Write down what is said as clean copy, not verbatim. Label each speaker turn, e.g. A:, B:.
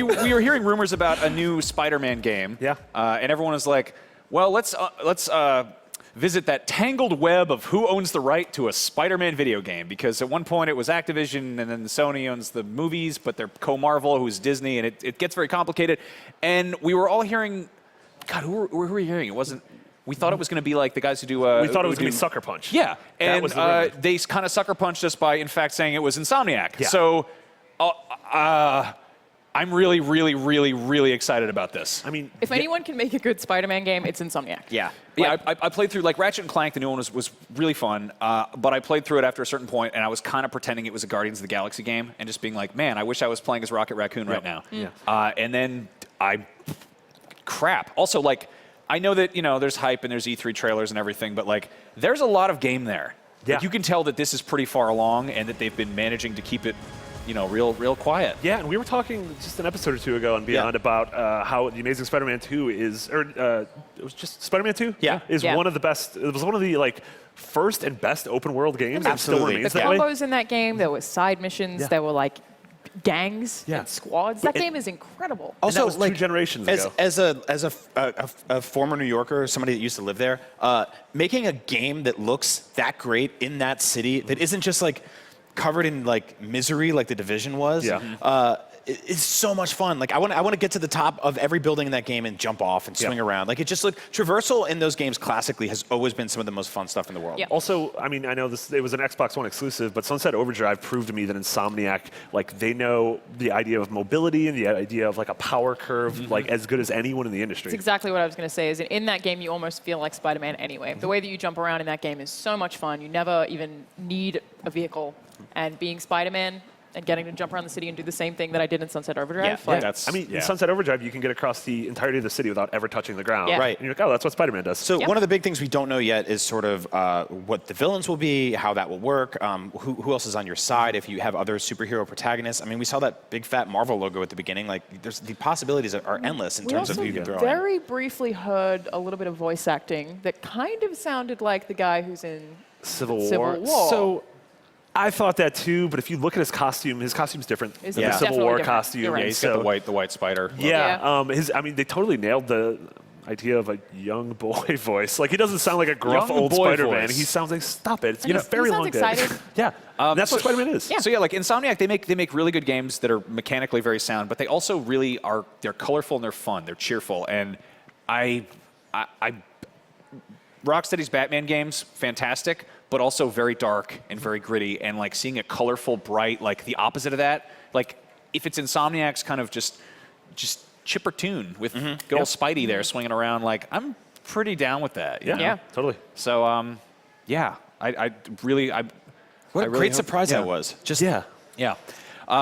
A: We were hearing rumors about a new Spider-Man game.
B: Yeah.
A: And everyone was like, well, let's visit that tangled web of who owns the right to a Spider-Man video game. Because at one point it was Activision, and then Sony owns the movies, but they're co-Marvel, who's Disney, and it gets very complicated. And we were all hearing, God, who were we hearing? It wasn't. We thought it was going to be like the guys who do.
B: We thought it was going to be Sucker Punch.
A: Yeah, and
B: was the
A: they kind of sucker punched us by, in fact, saying it was Insomniac.
B: Yeah.
A: So, I'm really, really, really, really excited about this.
B: I mean,
C: If anyone can make a good Spider-Man game, it's Insomniac.
A: Yeah, yeah. I played through like Ratchet and Clank. The new one was really fun, but I played through it after a certain point, and I was kind of pretending it was a Guardians of the Galaxy game, and just being like, man, I wish I was playing as Rocket Raccoon right now.
B: Yeah.
A: And then crap. Also, like, I know that there's hype and there's E3 trailers and everything, but like, there's a lot of game there.
B: Yeah.
A: Like, you can tell that this is pretty far along, and that they've been managing to keep it, real quiet.
B: Yeah, and we were talking just an episode or two ago and beyond about how the Amazing Spider-Man 2 is, it was just Spider-Man 2?
A: Yeah.
B: Is one of the best, it was one of the like first and best open world games.
A: Absolutely.
B: And still remains
C: The
B: that way.
C: combos in that game, there were side missions, there were like gangs and squads. That game is incredible.
B: And that
D: Also,
B: was
D: like
B: 2 generations ago.
D: as a former New Yorker, somebody that used to live there, making a game that looks that great in that city that isn't just like covered in like misery like The Division was. It's so much fun. Like I want to get to the top of every building in that game and jump off and swing around. Like it just traversal in those games classically has always been some of the most fun stuff in the world.
C: Yeah.
B: Also, I mean, I know it was an Xbox One exclusive, but Sunset Overdrive proved to me that Insomniac, like they know the idea of mobility and the idea of like a power curve, like as good as anyone in the industry.
C: That's exactly what I was going to say. Is in that game, you almost feel like Spider-Man anyway. The way that you jump around in that game is so much fun. You never even need a vehicle. And being Spider-Man and getting to jump around the city and do the same thing that I did in Sunset Overdrive.
B: In Sunset Overdrive, you can get across the entirety of the city without ever touching the ground.
C: Yeah.
D: Right.
B: And you're like, oh, that's what Spider-Man does.
D: So one of the big things we don't know yet is sort of what the villains will be, how that will work, who else is on your side if you have other superhero protagonists. I mean, we saw that big fat Marvel logo at the beginning. Like, the possibilities are endless in terms of who you can throw in.
C: We very briefly heard a little bit of voice acting that kind of sounded like the guy who's in
B: Civil
C: War.
B: So I thought that too, but if you look at his costume's different than the Civil War costume.
C: You're right.
A: Yeah, he's got the white spider.
B: Yeah, I mean, they totally nailed the idea of a young boy voice. Like, he doesn't sound like a gruff
A: Young
B: old
A: boy
B: Spider-Man.
A: voice.
B: He sounds like, stop it. It's
C: And
B: been a very
C: he sounds
B: long day.
C: excited.
B: Yeah, that's what Spider-Man is.
C: Yeah.
A: So yeah, like Insomniac, they make really good games that are mechanically very sound, but they also really are. They're colorful and they're fun. They're cheerful, and Rocksteady's Batman games, fantastic, but also very dark and very gritty. And like seeing a colorful, bright, like the opposite of that. Like if it's Insomniac's kind of just chipper tune with good old Spidey there swinging around, like I'm pretty down with that. You know?
C: Yeah.
B: Totally.
A: So yeah, I really
D: What a
A: really
D: great
A: hope-
D: surprise
A: yeah.
D: that was. Just
A: Yeah.